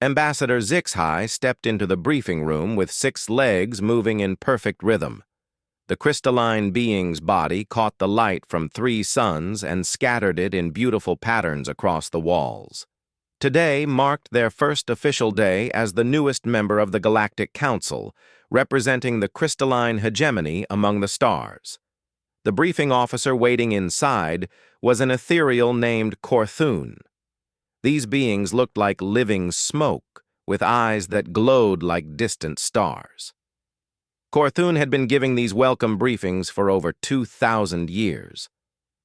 Ambassador HFY stepped into the briefing room with 6 legs moving in perfect rhythm. The crystalline being's body caught the light from 3 suns and scattered it in beautiful patterns across the walls. Today marked their first official day as the newest member of the Galactic Council, representing the crystalline hegemony among the stars. The briefing officer waiting inside was an ethereal named Korthun. These beings looked like living smoke, with eyes that glowed like distant stars. Korthun had been giving these welcome briefings for over 2,000 years.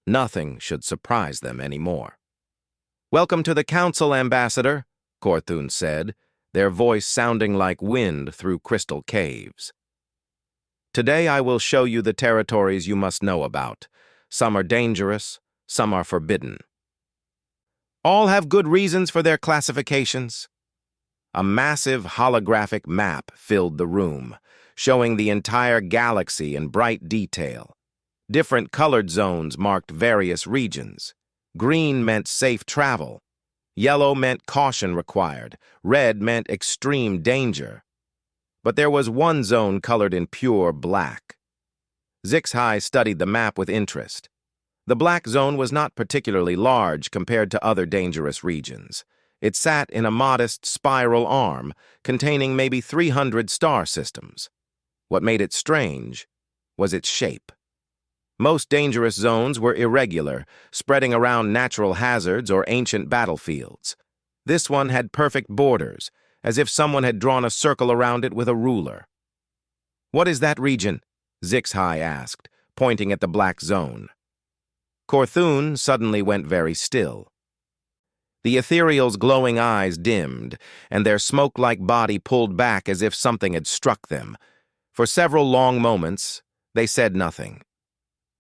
Nothing should surprise them anymore. "Welcome to the Council, Ambassador," Korthun said, their voice sounding like wind through crystal caves. "Today I will show you the territories you must know about. Some are dangerous, some are forbidden. All have good reasons for their classifications." A massive holographic map filled the room, showing the entire galaxy in bright detail. Different colored zones marked various regions. Green meant safe travel. Yellow meant caution required. Red meant extreme danger. But there was one zone colored in pure black. HFY studied the map with interest. The black zone was not particularly large compared to other dangerous regions. It sat in a modest spiral arm containing maybe 300 star systems. What made it strange was its shape. Most dangerous zones were irregular, spreading around natural hazards or ancient battlefields. This one had perfect borders, as if someone had drawn a circle around it with a ruler. "What is that region?" HFY asked, pointing at the black zone. Korthun suddenly went very still. The ethereal's glowing eyes dimmed, and their smoke-like body pulled back as if something had struck them. For several long moments, they said nothing.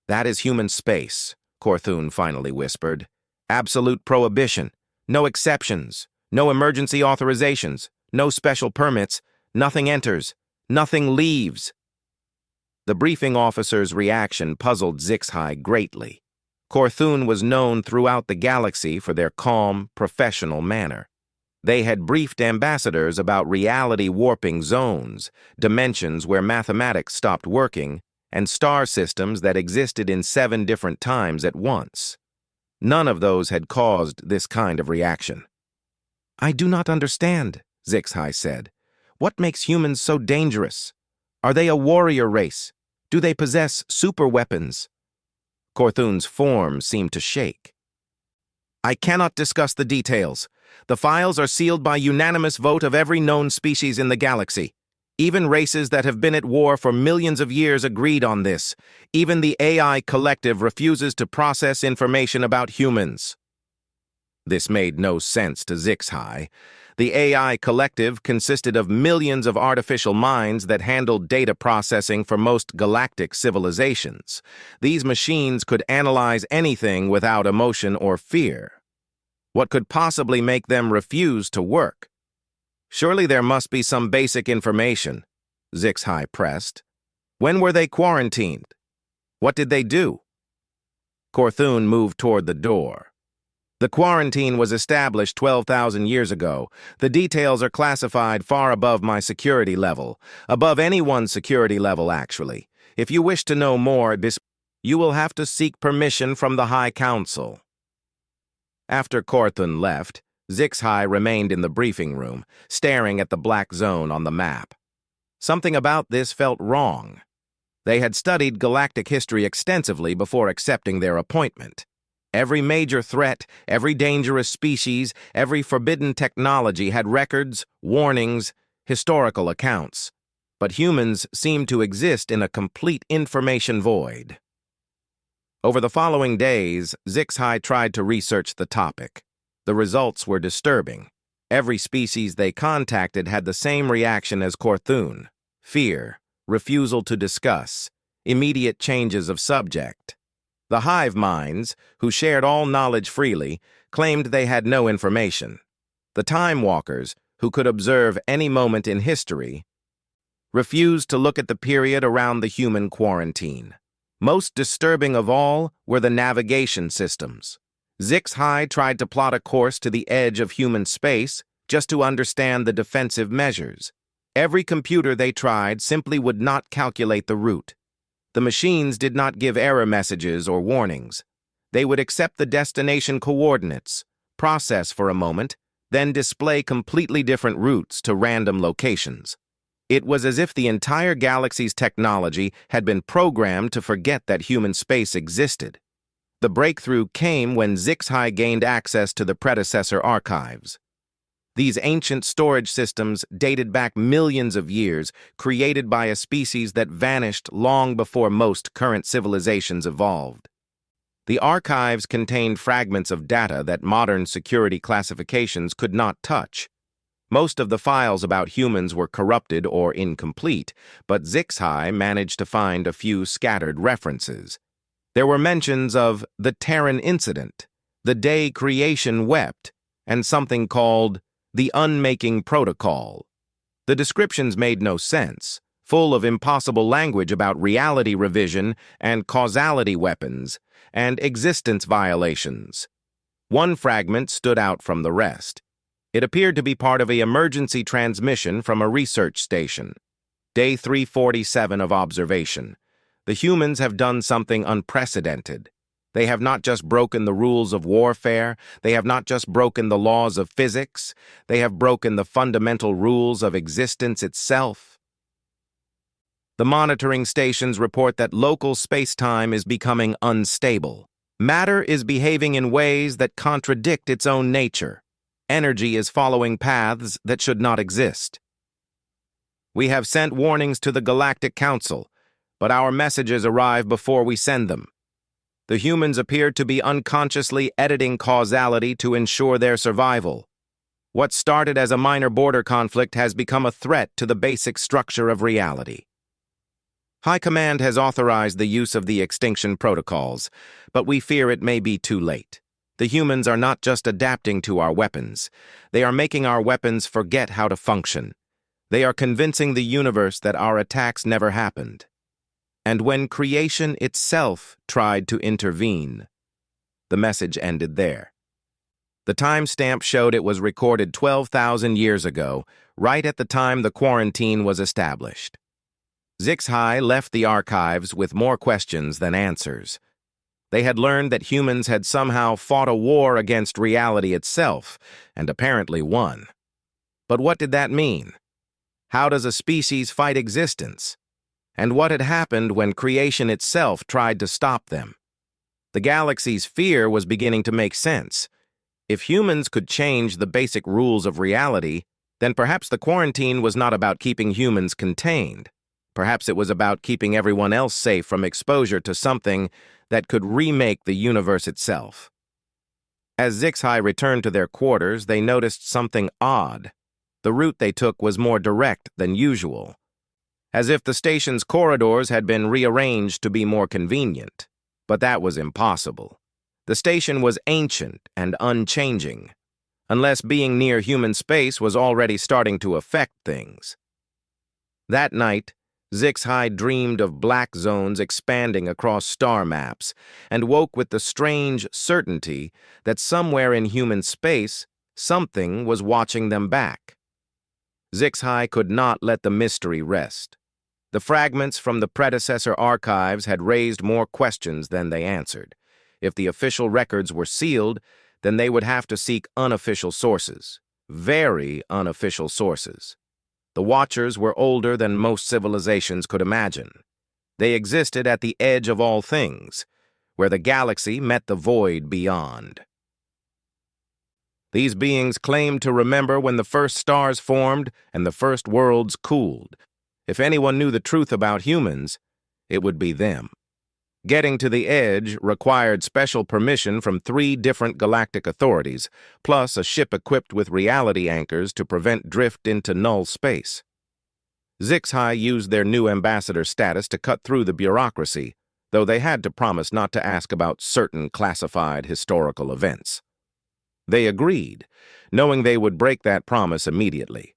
"That is human space," Korthun finally whispered. "Absolute prohibition. No exceptions. No emergency authorizations. No special permits. Nothing enters. Nothing leaves." The briefing officer's reaction puzzled HFY greatly. Korthun was known throughout the galaxy for their calm, professional manner. They had briefed ambassadors about reality-warping zones, dimensions where mathematics stopped working, and star systems that existed in 7 different times at once. None of those had caused this kind of reaction. "I do not understand," HFY said. "What makes humans so dangerous? Are they a warrior race? Do they possess superweapons?" Korthun's form seemed to shake. "I cannot discuss the details. The files are sealed by unanimous vote of every known species in the galaxy. Even races that have been at war for millions of years agreed on this. Even the AI collective refuses to process information about humans." This made no sense to HFY. The AI collective consisted of millions of artificial minds that handled data processing for most galactic civilizations. These machines could analyze anything without emotion or fear. What could possibly make them refuse to work? "Surely there must be some basic information," HFY pressed. "When were they quarantined? What did they do?" Korthun moved toward the door. "The quarantine was established 12,000 years ago. The details are classified far above my security level. Above anyone's security level, actually. If you wish to know more, you will have to seek permission from the High Council." After Korthun left, HFY remained in the briefing room, staring at the black zone on the map. Something about this felt wrong. They had studied galactic history extensively before accepting their appointment. Every major threat, every dangerous species, every forbidden technology had records, warnings, historical accounts. But humans seemed to exist in a complete information void. Over the following days, HFY tried to research the topic. The results were disturbing. Every species they contacted had the same reaction as Korthun: fear, refusal to discuss, immediate changes of subject. The hive minds, who shared all knowledge freely, claimed they had no information. The time walkers, who could observe any moment in history, refused to look at the period around the human quarantine. Most disturbing of all were the navigation systems. HFY tried to plot a course to the edge of human space, just to understand the defensive measures. Every computer they tried simply would not calculate the route. The machines did not give error messages or warnings. They would accept the destination coordinates, process for a moment, then display completely different routes to random locations. It was as if the entire galaxy's technology had been programmed to forget that human space existed. The breakthrough came when HFY gained access to the predecessor archives. These ancient storage systems dated back millions of years, created by a species that vanished long before most current civilizations evolved. The archives contained fragments of data that modern security classifications could not touch. Most of the files about humans were corrupted or incomplete, but HFY managed to find a few scattered references. There were mentions of the Terran incident, the day creation wept, and something called the Unmaking Protocol. The descriptions made no sense, full of impossible language about reality revision and causality weapons and existence violations. One fragment stood out from the rest. It appeared to be part of an emergency transmission from a research station. Day 347 of observation. The humans have done something unprecedented. They have not just broken the rules of warfare, they have not just broken the laws of physics, they have broken the fundamental rules of existence itself. The monitoring stations report that local space-time is becoming unstable. Matter is behaving in ways that contradict its own nature. Energy is following paths that should not exist. We have sent warnings to the Galactic Council, but our messages arrive before we send them. The humans appear to be unconsciously editing causality to ensure their survival. What started as a minor border conflict has become a threat to the basic structure of reality. High Command has authorized the use of the extinction protocols, but we fear it may be too late. The humans are not just adapting to our weapons. They are making our weapons forget how to function. They are convincing the universe that our attacks never happened. And when creation itself tried to intervene, the message ended there. The timestamp showed it was recorded 12,000 years ago, right at the time the quarantine was established. HFY left the archives with more questions than answers. They had learned that humans had somehow fought a war against reality itself, and apparently won. But what did that mean? How does a species fight existence? And what had happened when creation itself tried to stop them? The galaxy's fear was beginning to make sense. If humans could change the basic rules of reality, then perhaps the quarantine was not about keeping humans contained. Perhaps it was about keeping everyone else safe from exposure to something that could remake the universe itself. As HFY returned to their quarters, they noticed something odd. The route they took was more direct than usual, as if the station's corridors had been rearranged to be more convenient. But that was impossible. The station was ancient and unchanging, unless being near human space was already starting to affect things. That night, HFY dreamed of black zones expanding across star maps and woke with the strange certainty that somewhere in human space, something was watching them back. HFY could not let the mystery rest. The fragments from the predecessor archives had raised more questions than they answered. If the official records were sealed, then they would have to seek unofficial sources. Very unofficial sources. The Watchers were older than most civilizations could imagine. They existed at the edge of all things, where the galaxy met the void beyond. These beings claimed to remember when the first stars formed and the first worlds cooled. If anyone knew the truth about humans, it would be them. Getting to the edge required special permission from 3 different galactic authorities, plus a ship equipped with reality anchors to prevent drift into null space. HFY used their new ambassador status to cut through the bureaucracy, though they had to promise not to ask about certain classified historical events. They agreed, knowing they would break that promise immediately.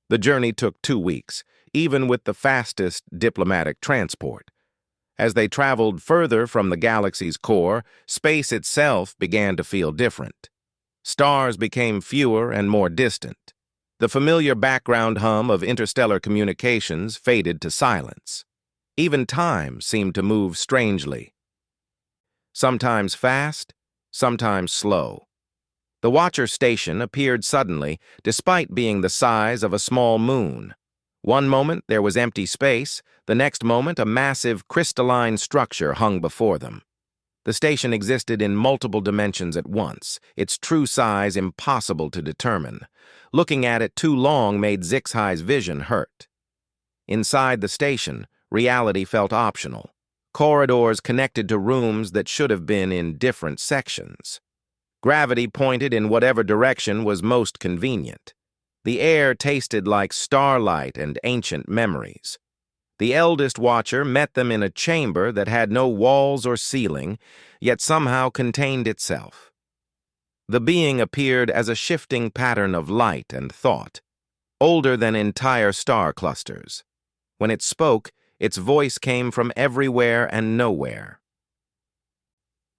The journey took 2 weeks, even with the fastest diplomatic transport. As they traveled further from the galaxy's core, space itself began to feel different. Stars became fewer and more distant. The familiar background hum of interstellar communications faded to silence. Even time seemed to move strangely. Sometimes fast, sometimes slow. The Watcher station appeared suddenly, despite being the size of a small moon. One moment there was empty space, the next moment a massive crystalline structure hung before them. The station existed in multiple dimensions at once, its true size impossible to determine. Looking at it too long made Zixai's vision hurt. Inside the station, reality felt optional. Corridors connected to rooms that should have been in different sections. Gravity pointed in whatever direction was most convenient. The air tasted like starlight and ancient memories. The eldest Watcher met them in a chamber that had no walls or ceiling, yet somehow contained itself. The being appeared as a shifting pattern of light and thought, older than entire star clusters. When it spoke, its voice came from everywhere and nowhere.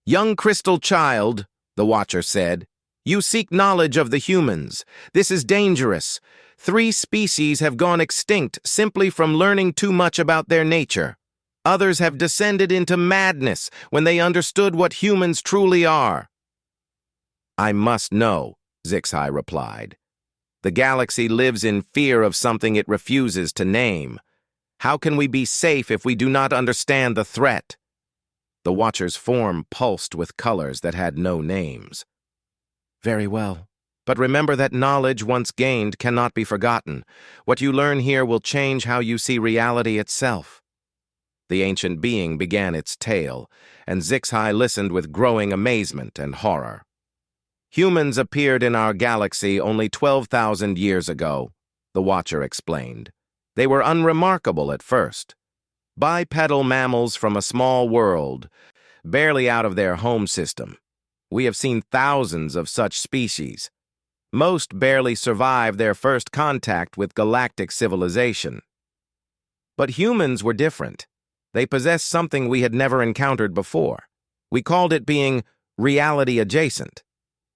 "Young crystal child," the Watcher said, "you seek knowledge of the humans. This is dangerous. 3 species have gone extinct simply from learning too much about their nature. Others have descended into madness when they understood what humans truly are." "I must know," Zixai replied. "The galaxy lives in fear of something it refuses to name. How can we be safe if we do not understand the threat?" The Watcher's form pulsed with colors that had no names. "Very well. But remember that knowledge once gained cannot be forgotten. What you learn here will change how you see reality itself." The ancient being began its tale, and Zixai listened with growing amazement and horror. "Humans appeared in our galaxy only 12,000 years ago," the Watcher explained. "They were unremarkable at first. Bipedal mammals from a small world, barely out of their home system. We have seen thousands of such species. Most barely survive their first contact with galactic civilization. But humans were different. They possessed something we had never encountered before. We called it being reality adjacent.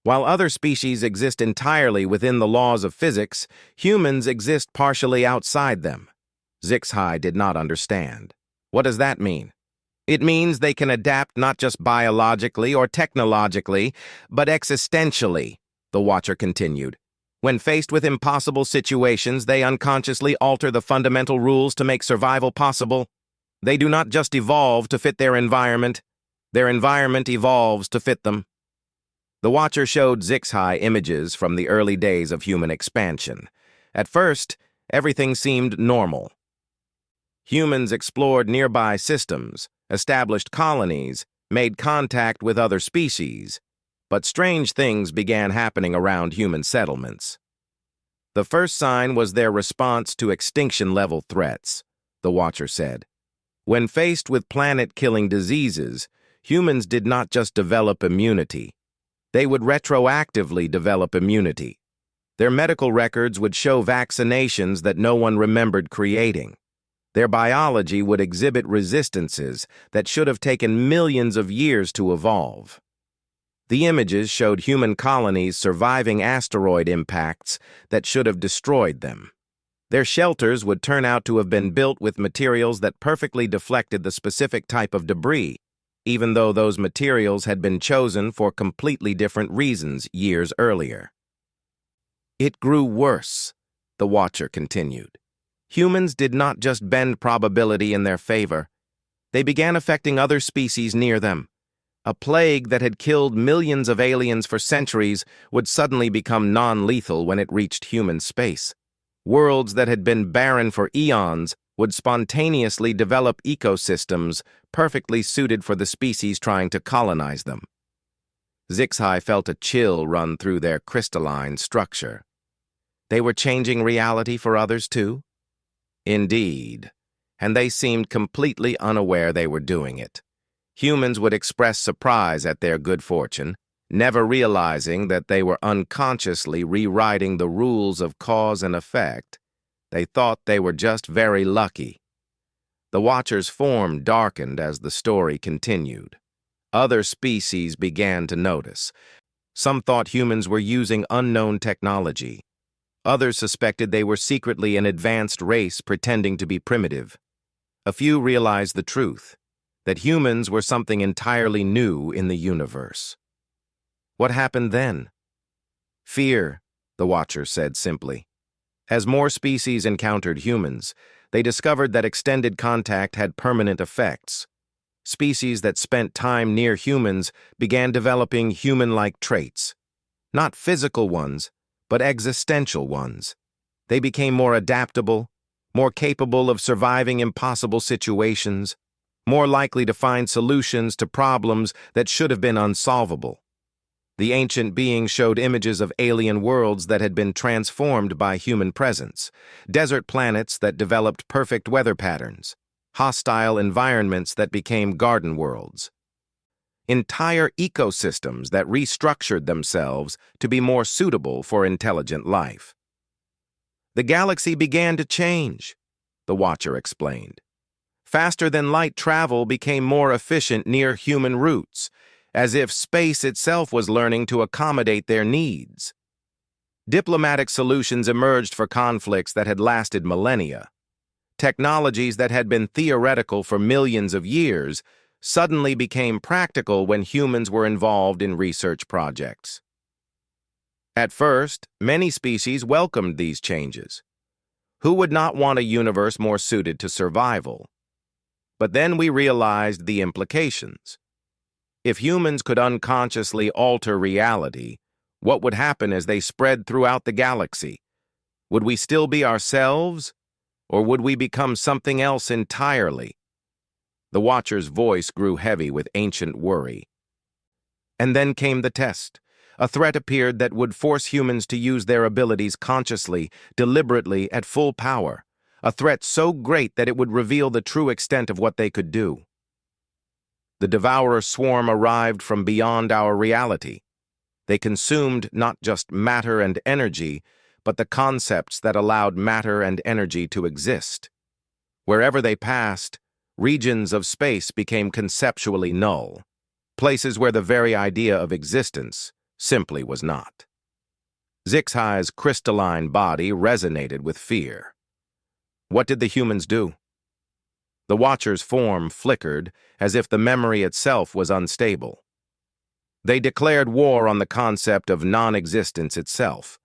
While other species exist entirely within the laws of physics, humans exist partially outside them." Zixai did not understand. "What does that mean?" "It means they can adapt not just biologically or technologically, but existentially," the Watcher continued. "When faced with impossible situations, they unconsciously alter the fundamental rules to make survival possible. They do not just evolve to fit their environment evolves to fit them." The Watcher showed Zixai images from the early days of human expansion. At first, everything seemed normal. Humans explored nearby systems, established colonies, made contact with other species, but strange things began happening around human settlements. The first sign was their response to extinction-level threats, the Watcher said. When faced with planet-killing diseases, humans did not just develop immunity. They would retroactively develop immunity. Their medical records would show vaccinations that no one remembered creating. Their biology would exhibit resistances that should have taken millions of years to evolve. The images showed human colonies surviving asteroid impacts that should have destroyed them. Their shelters would turn out to have been built with materials that perfectly deflected the specific type of debris, even though those materials had been chosen for completely different reasons years earlier. "It grew worse," the Watcher continued. "Humans did not just bend probability in their favor. They began affecting other species near them. A plague that had killed millions of aliens for centuries would suddenly become non-lethal when it reached human space. Worlds that had been barren for eons would spontaneously develop ecosystems perfectly suited for the species trying to colonize them." Zixai felt a chill run through their crystalline structure. They were changing reality for others too? Indeed, and they seemed completely unaware they were doing it. Humans would express surprise at their good fortune, never realizing that they were unconsciously rewriting the rules of cause and effect. They thought they were just very lucky. The Watcher's form darkened as the story continued. Other species began to notice. Some thought humans were using unknown technology. Others suspected they were secretly an advanced race pretending to be primitive. A few realized the truth, that humans were something entirely new in the universe. What happened then? Fear, the Watcher said simply. As more species encountered humans, they discovered that extended contact had permanent effects. Species that spent time near humans began developing human-like traits. Not physical ones, but existential ones. They became more adaptable, more capable of surviving impossible situations, more likely to find solutions to problems that should have been unsolvable. The ancient beings showed images of alien worlds that had been transformed by human presence, desert planets that developed perfect weather patterns, hostile environments that became garden worlds, entire ecosystems that restructured themselves to be more suitable for intelligent life. The galaxy began to change, the Watcher explained. Faster-than-light travel became more efficient near human routes, as if space itself was learning to accommodate their needs. Diplomatic solutions emerged for conflicts that had lasted millennia. Technologies that had been theoretical for millions of years suddenly became practical when humans were involved in research projects. At first, many species welcomed these changes. Who would not want a universe more suited to survival? But then we realized the implications. If humans could unconsciously alter reality, what would happen as they spread throughout the galaxy? Would we still be ourselves, or would we become something else entirely? The Watcher's voice grew heavy with ancient worry. And then came the test. A threat appeared that would force humans to use their abilities consciously, deliberately, at full power. A threat so great that it would reveal the true extent of what they could do. The Devourer swarm arrived from beyond our reality. They consumed not just matter and energy, but the concepts that allowed matter and energy to exist. Wherever they passed, regions of space became conceptually null, places where the very idea of existence simply was not. Zixai's crystalline body resonated with fear. What did the humans do? The Watcher's form flickered as if the memory itself was unstable. They declared war on the concept of non-existence itself.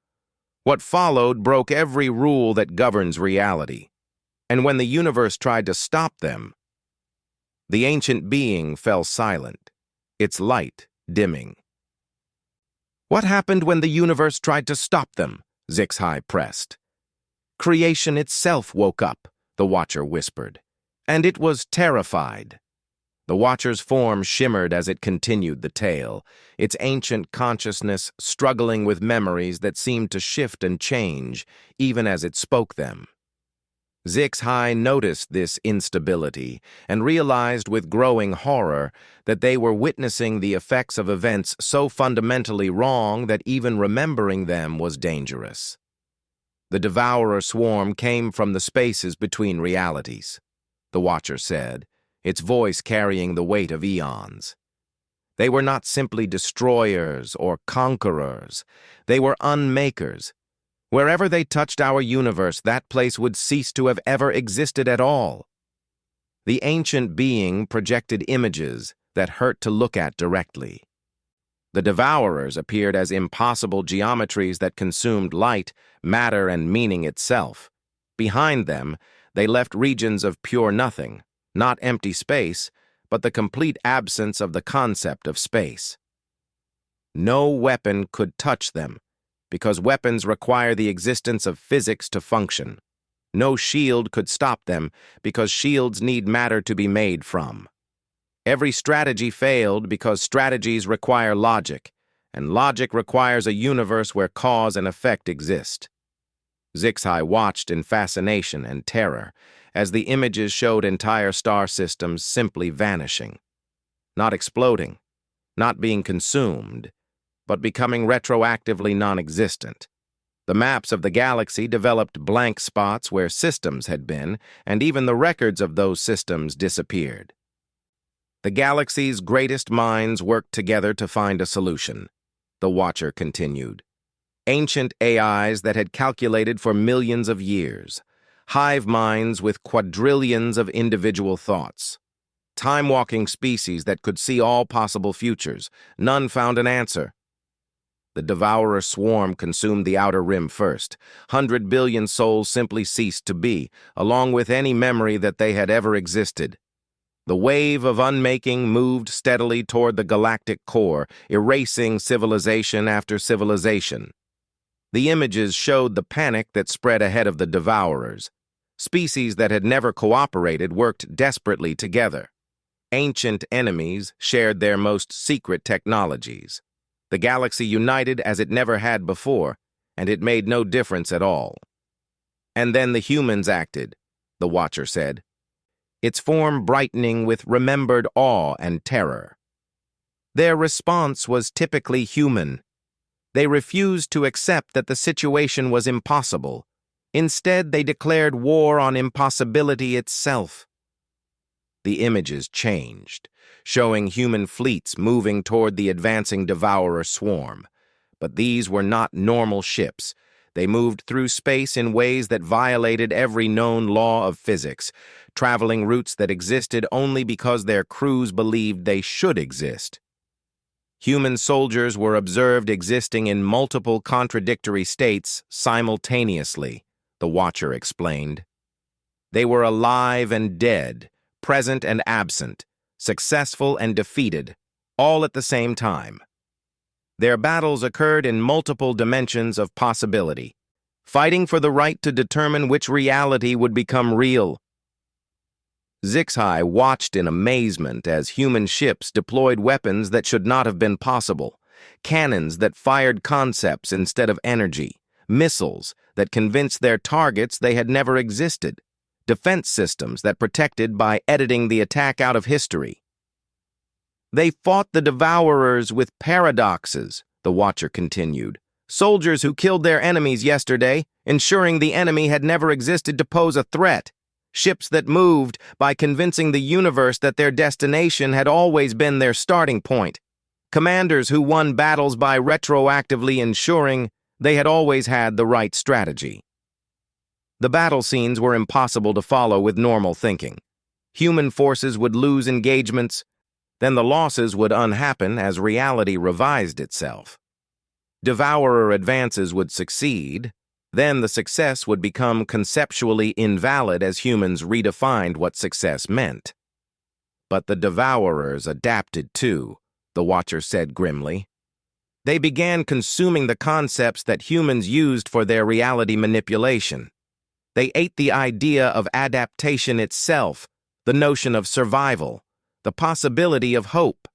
What followed broke every rule that governs reality. And when the universe tried to stop them, the ancient being fell silent, its light dimming. What happened when the universe tried to stop them? Zixai pressed. Creation itself woke up, the Watcher whispered. And it was terrified. The Watcher's form shimmered as it continued the tale, its ancient consciousness struggling with memories that seemed to shift and change, even as it spoke them. Zixai noticed this instability and realized with growing horror that they were witnessing the effects of events so fundamentally wrong that even remembering them was dangerous. The Devourer swarm came from the spaces between realities, the Watcher said, its voice carrying the weight of eons. They were not simply destroyers or conquerors. They were unmakers. Wherever they touched our universe, that place would cease to have ever existed at all. The ancient being projected images that hurt to look at directly. The Devourers appeared as impossible geometries that consumed light, matter, and meaning itself. Behind them, they left regions of pure nothing, not empty space, but the complete absence of the concept of space. No weapon could touch them, because weapons require the existence of physics to function. No shield could stop them, because shields need matter to be made from. Every strategy failed because strategies require logic, and logic requires a universe where cause and effect exist. Zixai watched in fascination and terror as the images showed entire star systems simply vanishing. Not exploding, not being consumed, but becoming retroactively non-existent. The maps of the galaxy developed blank spots where systems had been, and even the records of those systems disappeared. The galaxy's greatest minds worked together to find a solution. the Watcher continued. Ancient AIs that had calculated for millions of years. Hive minds with quadrillions of individual thoughts. Time-walking species that could see all possible futures. None found an answer. The devourer swarm consumed the outer rim first. 100 billion souls simply ceased to be, along with any memory that they had ever existed. The wave of unmaking moved steadily toward the galactic core, erasing civilization after civilization. The images showed the panic that spread ahead of the devourers. Species that had never cooperated worked desperately together. Ancient enemies shared their most secret technologies. The galaxy united as it never had before, and it made no difference at all. And then the humans acted, the Watcher said, its form brightening with remembered awe and terror. Their response was typically human. They refused to accept that the situation was impossible. Instead, they declared war on impossibility itself. The images changed, showing human fleets moving toward the advancing devourer swarm. But these were not normal ships. They moved through space in ways that violated every known law of physics, traveling routes that existed only because their crews believed they should exist. Human soldiers were observed existing in multiple contradictory states simultaneously, the Watcher explained. They were alive and dead, present and absent, successful and defeated, all at the same time. Their battles occurred in multiple dimensions of possibility, fighting for the right to determine which reality would become real. Zixhai watched in amazement as human ships deployed weapons that should not have been possible, cannons that fired concepts instead of energy, missiles that convinced their targets they had never existed, defense systems that protected by editing the attack out of history. They fought the devourers with paradoxes, the Watcher continued. Soldiers who killed their enemies yesterday, ensuring the enemy had never existed to pose a threat. Ships that moved by convincing the universe that their destination had always been their starting point. Commanders who won battles by retroactively ensuring they had always had the right strategy. The battle scenes were impossible to follow with normal thinking. Human forces would lose engagements, then the losses would unhappen as reality revised itself. Devourer advances would succeed, then the success would become conceptually invalid as humans redefined what success meant. But the devourers adapted too, the Watcher said grimly. They began consuming the concepts that humans used for their reality manipulation. They ate the idea of adaptation itself, the notion of survival, the possibility of hope.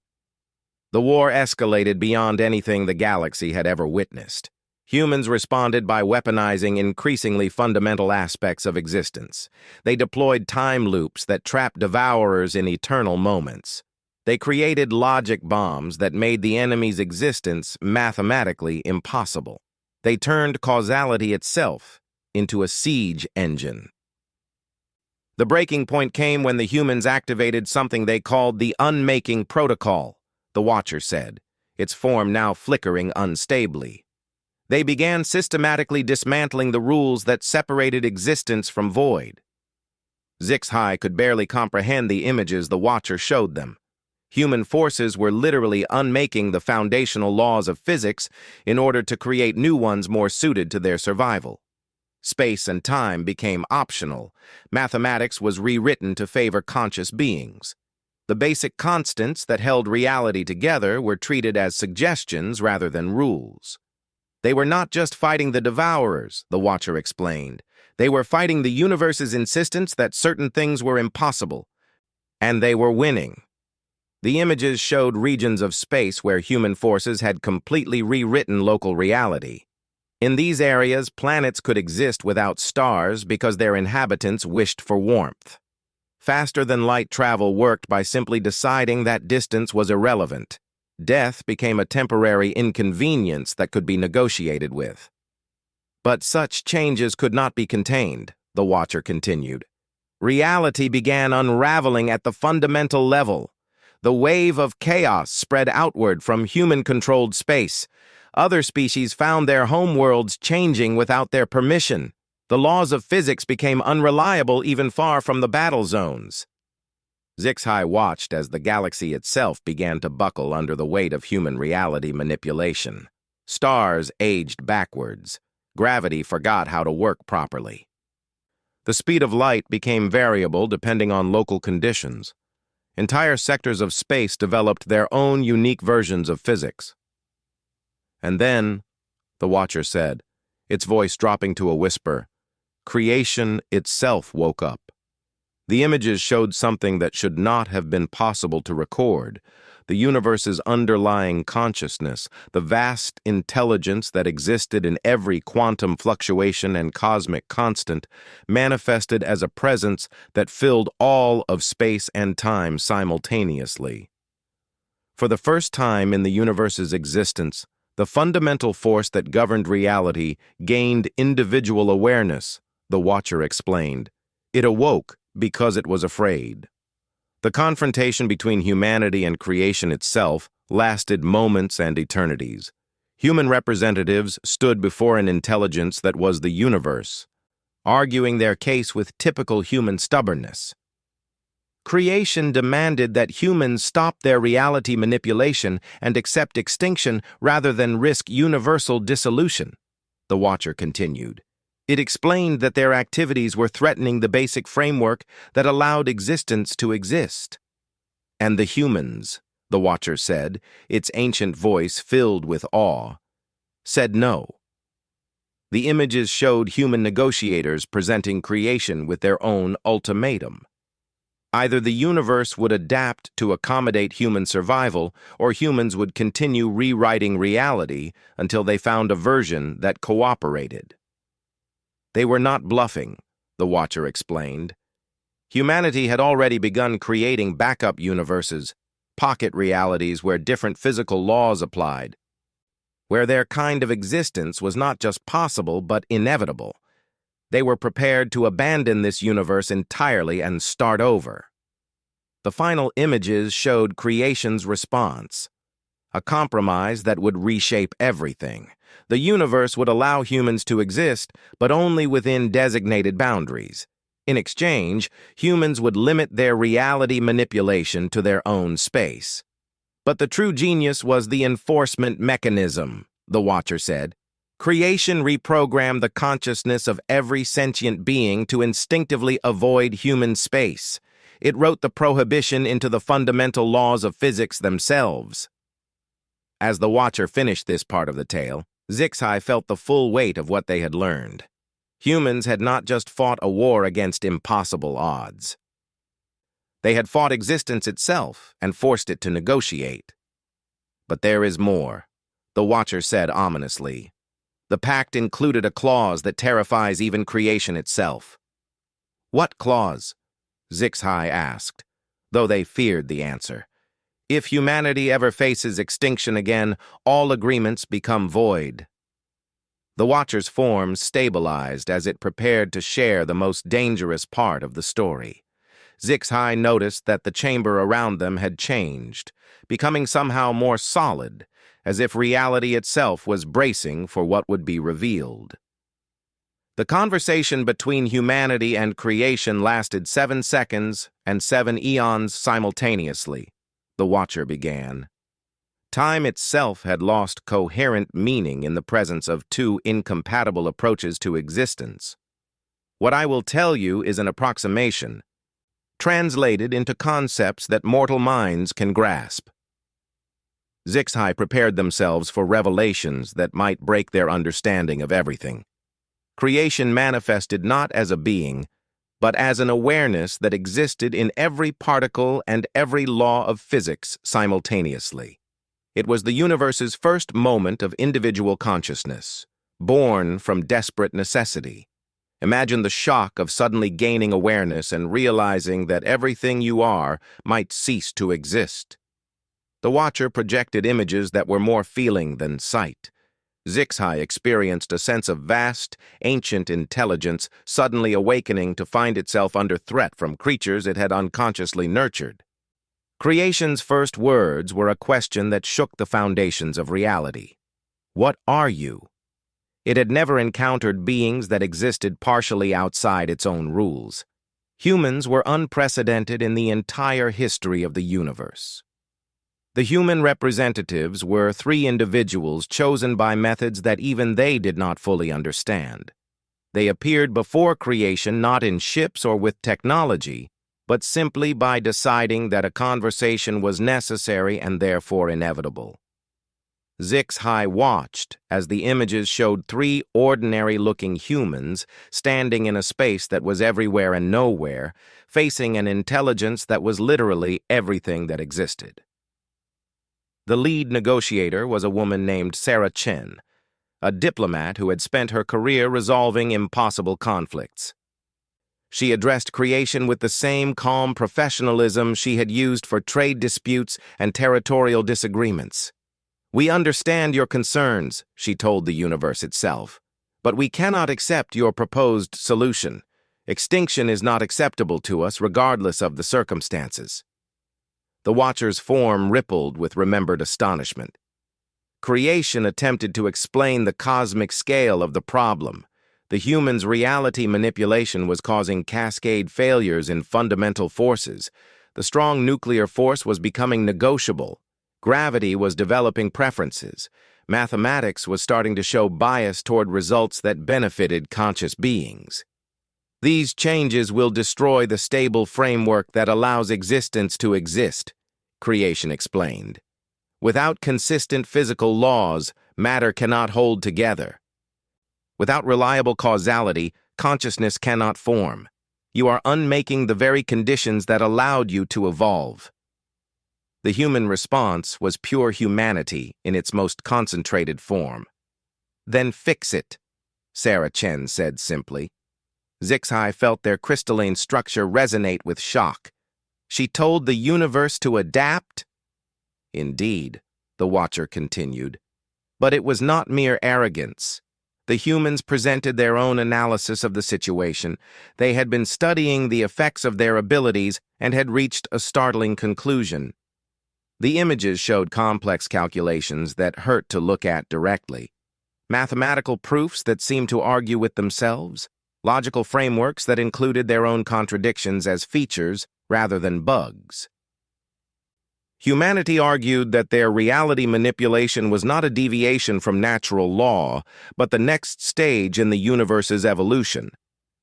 The war escalated beyond anything the galaxy had ever witnessed. Humans responded by weaponizing increasingly fundamental aspects of existence. They deployed time loops that trapped devourers in eternal moments. They created logic bombs that made the enemy's existence mathematically impossible. They turned causality itself into a siege engine. The breaking point came when the humans activated something they called the Unmaking Protocol, the Watcher said, its form now flickering unstably. They began systematically dismantling the rules that separated existence from void. Zixhai could barely comprehend the images the Watcher showed them. Human forces were literally unmaking the foundational laws of physics in order to create new ones more suited to their survival. Space and time became optional. Mathematics was rewritten to favor conscious beings. The basic constants that held reality together were treated as suggestions rather than rules. They were not just fighting the devourers, the Watcher explained. They were fighting the universe's insistence that certain things were impossible. And they were winning. The images showed regions of space where human forces had completely rewritten local reality. In these areas, planets could exist without stars because their inhabitants wished for warmth. Faster-than-light travel worked by simply deciding that distance was irrelevant. Death became a temporary inconvenience that could be negotiated with. But such changes could not be contained, the Watcher continued. Reality began unraveling at the fundamental level. The wave of chaos spread outward from human-controlled space. Other species found their homeworlds changing without their permission. The laws of physics became unreliable even far from the battle zones. HFY watched as the galaxy itself began to buckle under the weight of human reality manipulation. Stars aged backwards. Gravity forgot how to work properly. The speed of light became variable depending on local conditions. Entire sectors of space developed their own unique versions of physics. And then, the Watcher said, its voice dropping to a whisper, creation itself woke up. The images showed something that should not have been possible to record: the universe's underlying consciousness, the vast intelligence that existed in every quantum fluctuation and cosmic constant, manifested as a presence that filled all of space and time simultaneously. For the first time in the universe's existence, the fundamental force that governed reality gained individual awareness, the Watcher explained. It awoke because it was afraid. The confrontation between humanity and creation itself lasted moments and eternities. Human representatives stood before an intelligence that was the universe, arguing their case with typical human stubbornness. Creation demanded that humans stop their reality manipulation and accept extinction rather than risk universal dissolution, the Watcher continued. It explained that their activities were threatening the basic framework that allowed existence to exist. And the humans, the Watcher said, its ancient voice filled with awe, said no. The images showed human negotiators presenting creation with their own ultimatum. Either the universe would adapt to accommodate human survival, or humans would continue rewriting reality until they found a version that cooperated. They were not bluffing, the Watcher explained. Humanity had already begun creating backup universes, pocket realities where different physical laws applied, where their kind of existence was not just possible but inevitable. They were prepared to abandon this universe entirely and start over. The final images showed creation's response, a compromise that would reshape everything. The universe would allow humans to exist, but only within designated boundaries. In exchange, humans would limit their reality manipulation to their own space. But the true genius was the enforcement mechanism, the Watcher said. Creation reprogrammed the consciousness of every sentient being to instinctively avoid human space. It wrote the prohibition into the fundamental laws of physics themselves. As the Watcher finished this part of the tale, HFY felt the full weight of what they had learned. Humans had not just fought a war against impossible odds. They had fought existence itself and forced it to negotiate. But there is more, the Watcher said ominously. The pact included a clause that terrifies even creation itself. What clause? HFY asked, though they feared the answer. If humanity ever faces extinction again, all agreements become void. The Watcher's form stabilized as it prepared to share the most dangerous part of the story. HFY noticed that the chamber around them had changed, becoming somehow more solid, as if reality itself was bracing for what would be revealed. The conversation between humanity and creation lasted 7 seconds and 7 eons simultaneously, the Watcher began. Time itself had lost coherent meaning in the presence of two incompatible approaches to existence. What I will tell you is an approximation, translated into concepts that mortal minds can grasp. HFY prepared themselves for revelations that might break their understanding of everything. Creation manifested not as a being, but as an awareness that existed in every particle and every law of physics simultaneously. It was the universe's first moment of individual consciousness, born from desperate necessity. Imagine the shock of suddenly gaining awareness and realizing that everything you are might cease to exist. The Watcher projected images that were more feeling than sight. HFY experienced a sense of vast, ancient intelligence suddenly awakening to find itself under threat from creatures it had unconsciously nurtured. Creation's first words were a question that shook the foundations of reality. What are you? It had never encountered beings that existed partially outside its own rules. Humans were unprecedented in the entire history of the universe. The human representatives were three individuals chosen by methods that even they did not fully understand. They appeared before creation not in ships or with technology, but simply by deciding that a conversation was necessary and therefore inevitable. HFY watched as the images showed three ordinary-looking humans standing in a space that was everywhere and nowhere, facing an intelligence that was literally everything that existed. The lead negotiator was a woman named Sarah Chen, a diplomat who had spent her career resolving impossible conflicts. She addressed creation with the same calm professionalism she had used for trade disputes and territorial disagreements. "We understand your concerns," she told the universe itself, "but we cannot accept your proposed solution. Extinction is not acceptable to us regardless of the circumstances." The Watcher's form rippled with remembered astonishment. Creation attempted to explain the cosmic scale of the problem. The human's reality manipulation was causing cascade failures in fundamental forces. The strong nuclear force was becoming negotiable. Gravity was developing preferences. Mathematics was starting to show bias toward results that benefited conscious beings. "These changes will destroy the stable framework that allows existence to exist," creation explained. "Without consistent physical laws, matter cannot hold together. Without reliable causality, consciousness cannot form. You are unmaking the very conditions that allowed you to evolve." The human response was pure humanity in its most concentrated form. "Then fix it," Sarah Chen said simply. HFY felt their crystalline structure resonate with shock. She told the universe to adapt? Indeed, the Watcher continued. But it was not mere arrogance. The humans presented their own analysis of the situation. They had been studying the effects of their abilities and had reached a startling conclusion. The images showed complex calculations that hurt to look at directly. Mathematical proofs that seemed to argue with themselves. Logical frameworks that included their own contradictions as features rather than bugs. Humanity argued that their reality manipulation was not a deviation from natural law, but the next stage in the universe's evolution.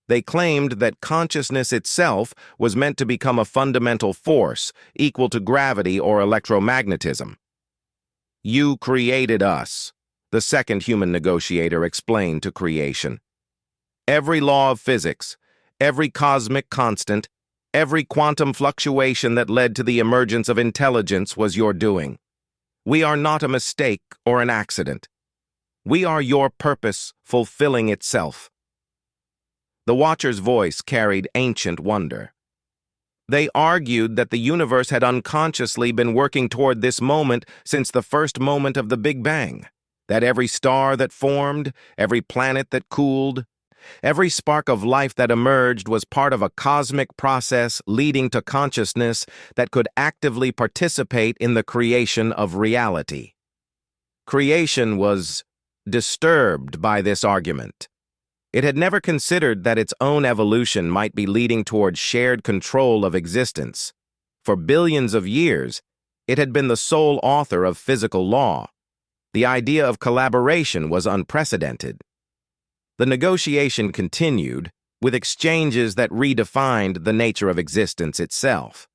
They claimed that consciousness itself was meant to become a fundamental force, equal to gravity or electromagnetism. "You created us," the second human negotiator explained to creation. "Every law of physics, every cosmic constant, every quantum fluctuation that led to the emergence of intelligence was your doing. We are not a mistake or an accident. We are your purpose fulfilling itself." The Watcher's voice carried ancient wonder. They argued that the universe had unconsciously been working toward this moment since the first moment of the Big Bang, that every star that formed, every planet that cooled, every spark of life that emerged was part of a cosmic process leading to consciousness that could actively participate in the creation of reality. Creation was disturbed by this argument. It had never considered that its own evolution might be leading toward shared control of existence. For billions of years, it had been the sole author of physical law. The idea of collaboration was unprecedented. The negotiation continued, with exchanges that redefined the nature of existence itself.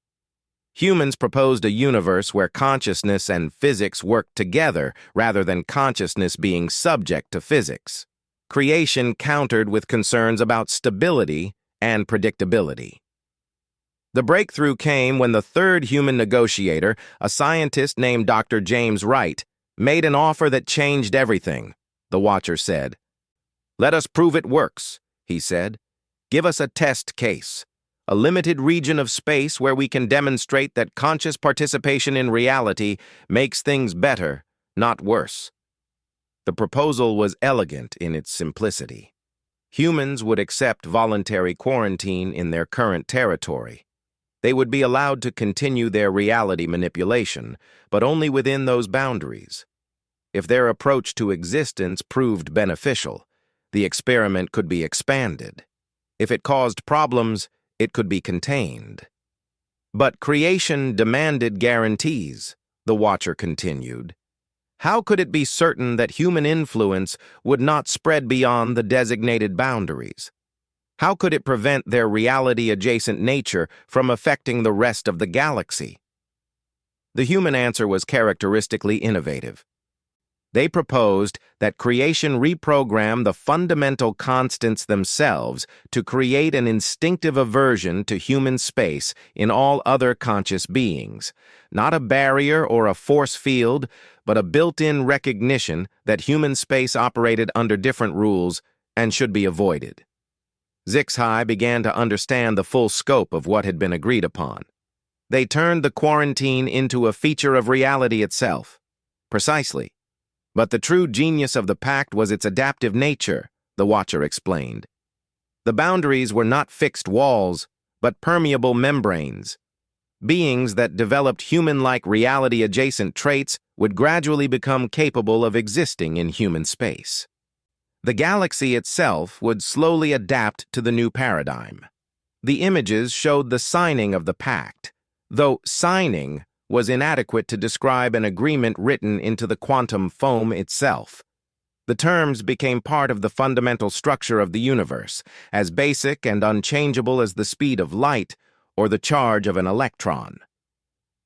Humans proposed a universe where consciousness and physics worked together rather than consciousness being subject to physics. Creation countered with concerns about stability and predictability. The breakthrough came when the third human negotiator, a scientist named Dr. James Wright, made an offer that changed everything, the Watcher said. "Let us prove it works," he said. "Give us a test case, a limited region of space where we can demonstrate that conscious participation in reality makes things better, not worse." The proposal was elegant in its simplicity. Humans would accept voluntary quarantine in their current territory. They would be allowed to continue their reality manipulation, but only within those boundaries. If their approach to existence proved beneficial, the experiment could be expanded. If it caused problems, it could be contained. But creation demanded guarantees, the Watcher continued. How could it be certain that human influence would not spread beyond the designated boundaries? How could it prevent their reality-adjacent nature from affecting the rest of the galaxy? The human answer was characteristically innovative. They proposed that creation reprogram the fundamental constants themselves to create an instinctive aversion to human space in all other conscious beings, not a barrier or a force field, but a built-in recognition that human space operated under different rules and should be avoided. HFY began to understand the full scope of what had been agreed upon. They turned the quarantine into a feature of reality itself. Precisely. But the true genius of the pact was its adaptive nature, the Watcher explained. The boundaries were not fixed walls, but permeable membranes. Beings that developed human-like reality-adjacent traits would gradually become capable of existing in human space. The galaxy itself would slowly adapt to the new paradigm. The images showed the signing of the pact, though signing was inadequate to describe an agreement written into the quantum foam itself. The terms became part of the fundamental structure of the universe, as basic and unchangeable as the speed of light or the charge of an electron.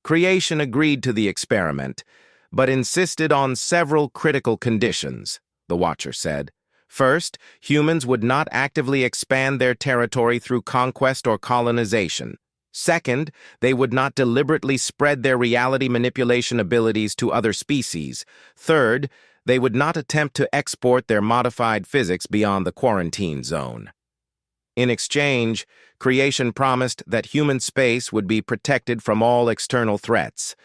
Creation agreed to the experiment, but insisted on several critical conditions, the Watcher said. First, humans would not actively expand their territory through conquest or colonization. Second, they would not deliberately spread their reality manipulation abilities to other species. Third, they would not attempt to export their modified physics beyond the quarantine zone. In exchange, creation promised that human space would be protected from all external threats.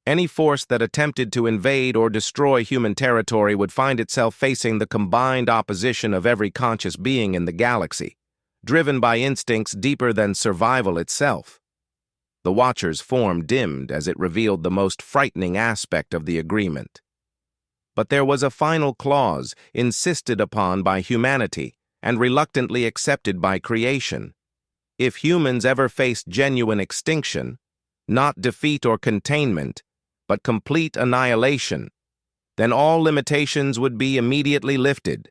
Any force that attempted to invade or destroy human territory would find itself facing the combined opposition of every conscious being in the galaxy, driven by instincts deeper than survival itself. The Watcher's form dimmed as it revealed the most frightening aspect of the agreement. But there was a final clause insisted upon by humanity and reluctantly accepted by creation. If humans ever faced genuine extinction, not defeat or containment, but complete annihilation, then all limitations would be immediately lifted.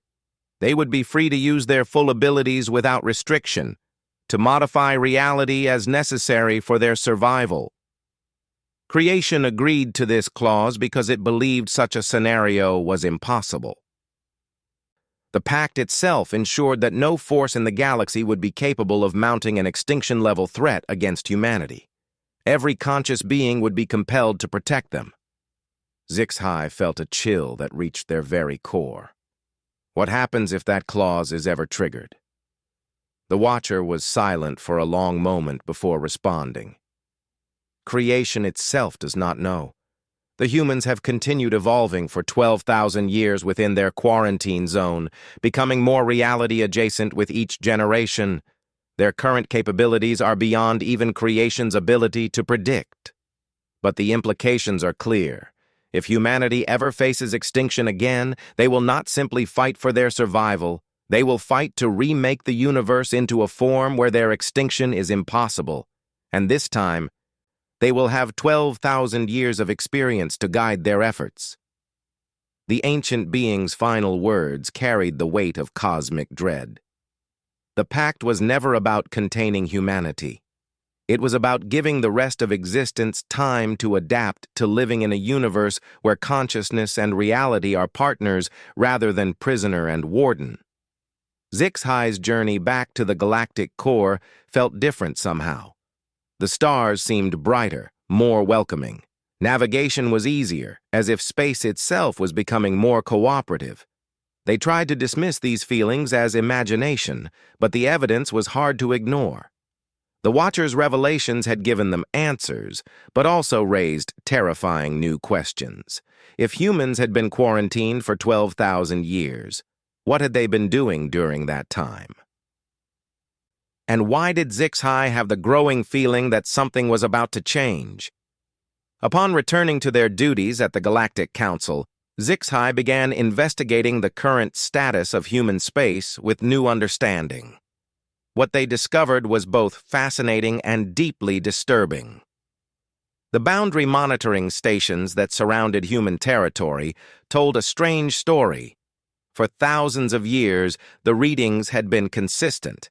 They would be free to use their full abilities without restriction, to modify reality as necessary for their survival. Creation agreed to this clause because it believed such a scenario was impossible. The pact itself ensured that no force in the galaxy would be capable of mounting an extinction-level threat against humanity. Every conscious being would be compelled to protect them. HFY felt a chill that reached their very core. What happens if that clause is ever triggered? The Watcher was silent for a long moment before responding. Creation itself does not know. The humans have continued evolving for 12,000 years within their quarantine zone, becoming more reality-adjacent with each generation. Their current capabilities are beyond even creation's ability to predict. But the implications are clear. If humanity ever faces extinction again, they will not simply fight for their survival. They will fight to remake the universe into a form where their extinction is impossible. And this time, they will have 12,000 years of experience to guide their efforts. The ancient being's final words carried the weight of cosmic dread. The pact was never about containing humanity. It was about giving the rest of existence time to adapt to living in a universe where consciousness and reality are partners rather than prisoner and warden. HFY's journey back to the galactic core felt different somehow. The stars seemed brighter, more welcoming. Navigation was easier, as if space itself was becoming more cooperative. They tried to dismiss these feelings as imagination, but the evidence was hard to ignore. The Watcher's revelations had given them answers, but also raised terrifying new questions. If humans had been quarantined for 12,000 years, what had they been doing during that time? And why did HFY have the growing feeling that something was about to change? Upon returning to their duties at the Galactic Council, HFY began investigating the current status of human space with new understanding. What they discovered was both fascinating and deeply disturbing. The boundary monitoring stations that surrounded human territory told a strange story. For thousands of years, the readings had been consistent.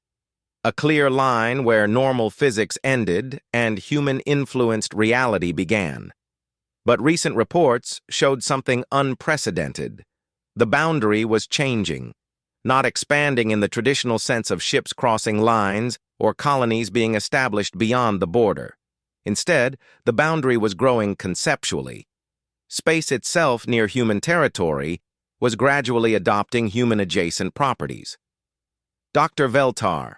A clear line where normal physics ended and human-influenced reality began. But recent reports showed something unprecedented. The boundary was changing, not expanding in the traditional sense of ships crossing lines or colonies being established beyond the border. Instead, the boundary was growing conceptually. Space itself near human territory was gradually adopting human-adjacent properties. Dr. Veltar,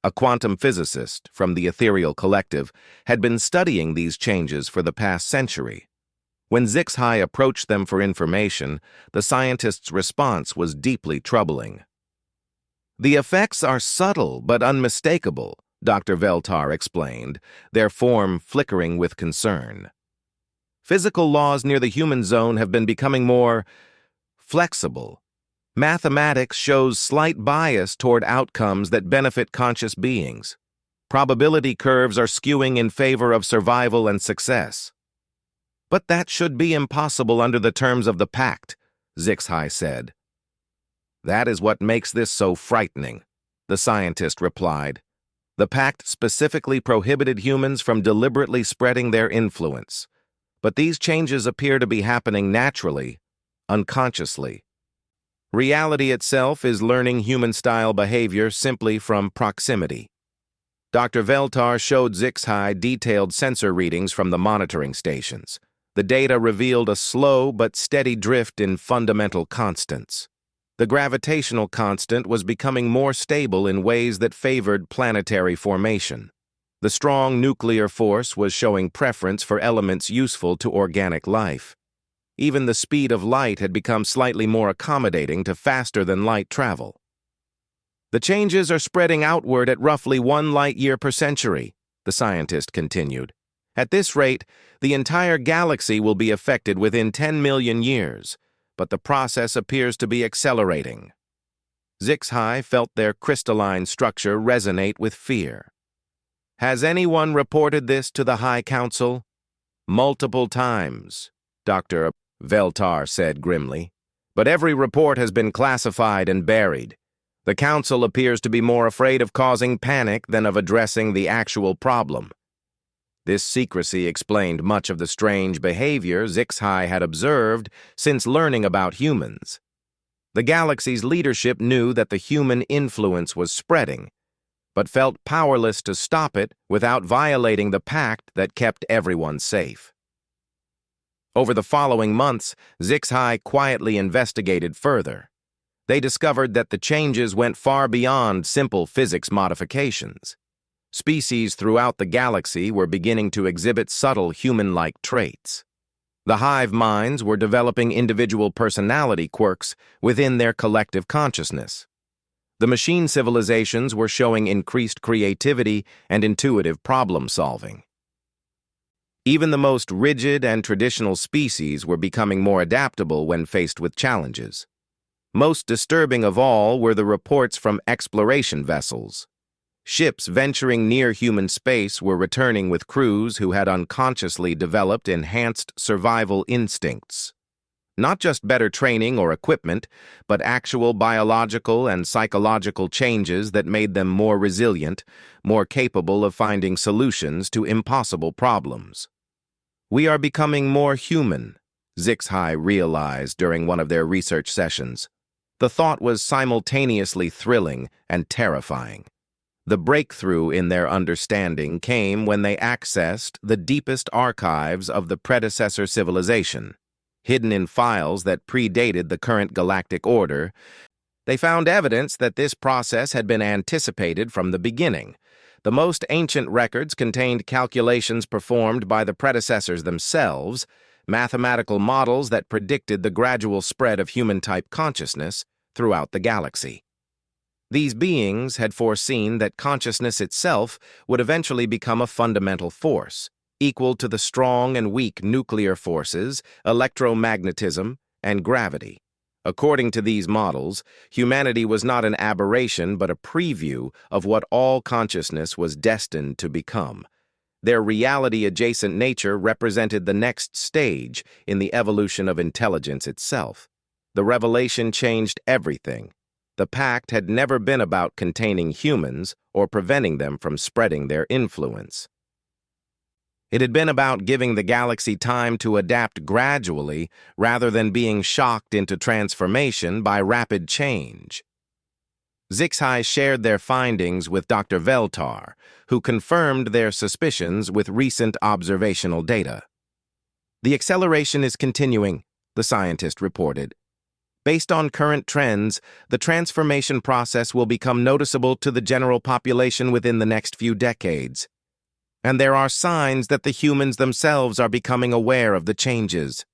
a quantum physicist from the Ethereal Collective, had been studying these changes for the past century. When HFY approached them for information, the scientists' response was deeply troubling. "The effects are subtle but unmistakable," Dr. Veltar explained, their form flickering with concern. "Physical laws near the human zone have been becoming more flexible. Mathematics shows slight bias toward outcomes that benefit conscious beings. Probability curves are skewing in favor of survival and success." "But that should be impossible under the terms of the Pact," HFY said. "That is what makes this so frightening," the scientist replied. "The Pact specifically prohibited humans from deliberately spreading their influence. But these changes appear to be happening naturally, unconsciously. Reality itself is learning human-style behavior simply from proximity." Dr. Veltar showed HFY detailed sensor readings from the monitoring stations. The data revealed a slow but steady drift in fundamental constants. The gravitational constant was becoming more stable in ways that favored planetary formation. The strong nuclear force was showing preference for elements useful to organic life. Even the speed of light had become slightly more accommodating to faster-than-light travel. "The changes are spreading outward at roughly 1 light-year per century," the scientist continued. "At this rate, the entire galaxy will be affected within 10 million years, but the process appears to be accelerating." HFY felt their crystalline structure resonate with fear. "Has anyone reported this to the High Council?" "Multiple times," Dr. Veltar said grimly. "But every report has been classified and buried. The Council appears to be more afraid of causing panic than of addressing the actual problem." This secrecy explained much of the strange behavior HFY had observed since learning about humans. The galaxy's leadership knew that the human influence was spreading, but felt powerless to stop it without violating the pact that kept everyone safe. Over the following months, HFY quietly investigated further. They discovered that the changes went far beyond simple physics modifications. Species throughout the galaxy were beginning to exhibit subtle human-like traits. The hive minds were developing individual personality quirks within their collective consciousness. The machine civilizations were showing increased creativity and intuitive problem-solving. Even the most rigid and traditional species were becoming more adaptable when faced with challenges. Most disturbing of all were the reports from exploration vessels. Ships venturing near human space were returning with crews who had unconsciously developed enhanced survival instincts. Not just better training or equipment, but actual biological and psychological changes that made them more resilient, more capable of finding solutions to impossible problems. "We are becoming more human," HFY realized during one of their research sessions. The thought was simultaneously thrilling and terrifying. The breakthrough in their understanding came when they accessed the deepest archives of the predecessor civilization. Hidden in files that predated the current galactic order, they found evidence that this process had been anticipated from the beginning. The most ancient records contained calculations performed by the predecessors themselves, mathematical models that predicted the gradual spread of human-type consciousness throughout the galaxy. These beings had foreseen that consciousness itself would eventually become a fundamental force, equal to the strong and weak nuclear forces, electromagnetism, and gravity. According to these models, humanity was not an aberration but a preview of what all consciousness was destined to become. Their reality-adjacent nature represented the next stage in the evolution of intelligence itself. The revelation changed everything. The pact had never been about containing humans or preventing them from spreading their influence. It had been about giving the galaxy time to adapt gradually rather than being shocked into transformation by rapid change. HFY shared their findings with Dr. Veltar, who confirmed their suspicions with recent observational data. "The acceleration is continuing," the scientist reported. "Based on current trends, the transformation process will become noticeable to the general population within the next few decades. And there are signs that the humans themselves are becoming aware of the changes."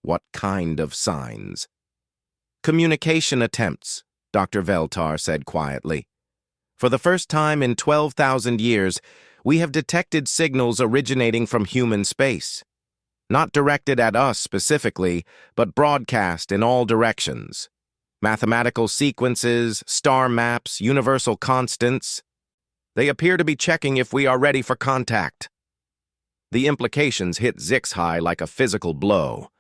"What kind of signs?" "Communication attempts," Dr. Veltar said quietly. "For the first time in 12,000 years, we have detected signals originating from human space. Not directed at us specifically, but broadcast in all directions. Mathematical sequences, star maps, universal constants. They appear to be checking if we are ready for contact." The implications hit HFY like a physical blow.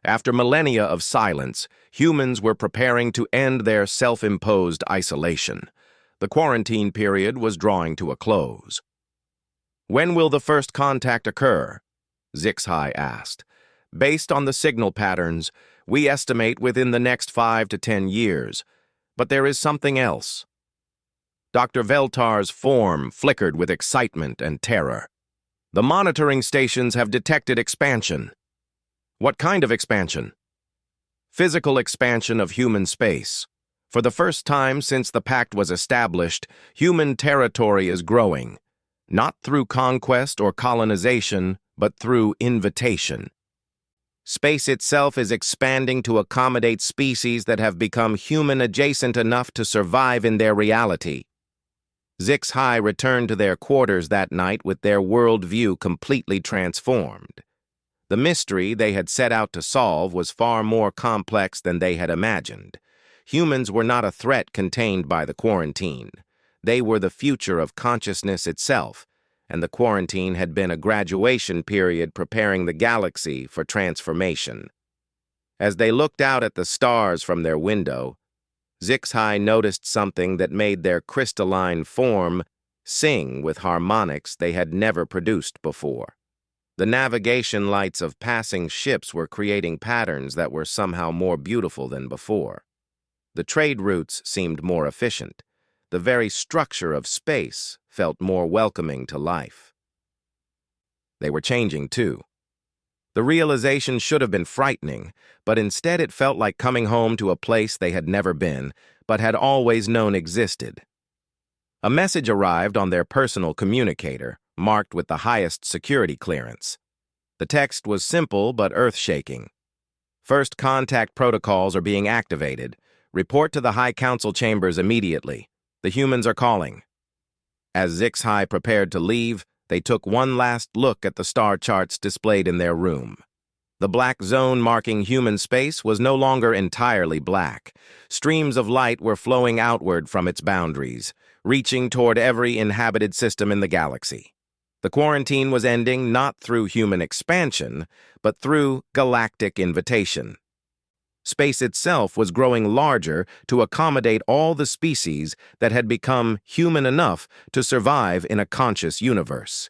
After millennia of silence, humans were preparing to end their self-imposed isolation. The quarantine period was drawing to a close. "When will the first contact occur?" HFY asked. "Based on the signal patterns, we estimate within the next 5 to 10 years. But there is something else." Dr. Veltar's form flickered with excitement and terror. "The monitoring stations have detected expansion." "What kind of expansion?" "Physical expansion of human space. For the first time since the pact was established, human territory is growing. Not through conquest or colonization, but through invitation. Space itself is expanding to accommodate species that have become human-adjacent enough to survive in their reality." HFY returned to their quarters that night with their worldview completely transformed. The mystery they had set out to solve was far more complex than they had imagined. Humans were not a threat contained by the quarantine. They were the future of consciousness itself, and the quarantine had been a graduation period preparing the galaxy for transformation. As they looked out at the stars from their window, HFY noticed something that made their crystalline form sing with harmonics they had never produced before. The navigation lights of passing ships were creating patterns that were somehow more beautiful than before. The trade routes seemed more efficient. The very structure of space felt more welcoming to life. They were changing, too. The realization should have been frightening, but instead it felt like coming home to a place they had never been, but had always known existed. A message arrived on their personal communicator, marked with the highest security clearance. The text was simple but earth-shaking. "First contact protocols are being activated. Report to the High Council chambers immediately. The humans are calling." As HFY prepared to leave, they took one last look at the star charts displayed in their room. The black zone marking human space was no longer entirely black. Streams of light were flowing outward from its boundaries, reaching toward every inhabited system in the galaxy. The quarantine was ending not through human expansion, but through galactic invitation. Space itself was growing larger to accommodate all the species that had become human enough to survive in a conscious universe.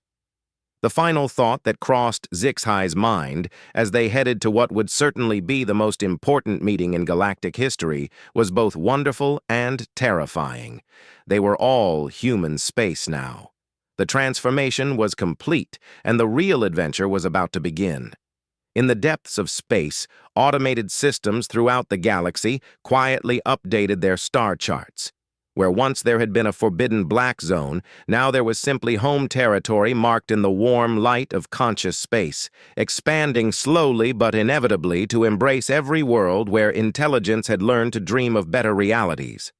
The final thought that crossed HFY's mind as they headed to what would certainly be the most important meeting in galactic history was both wonderful and terrifying. They were all human space now. The transformation was complete, and the real adventure was about to begin. In the depths of space, automated systems throughout the galaxy quietly updated their star charts. Where once there had been a forbidden black zone, now there was simply home territory marked in the warm light of conscious space, expanding slowly but inevitably to embrace every world where intelligence had learned to dream of better realities.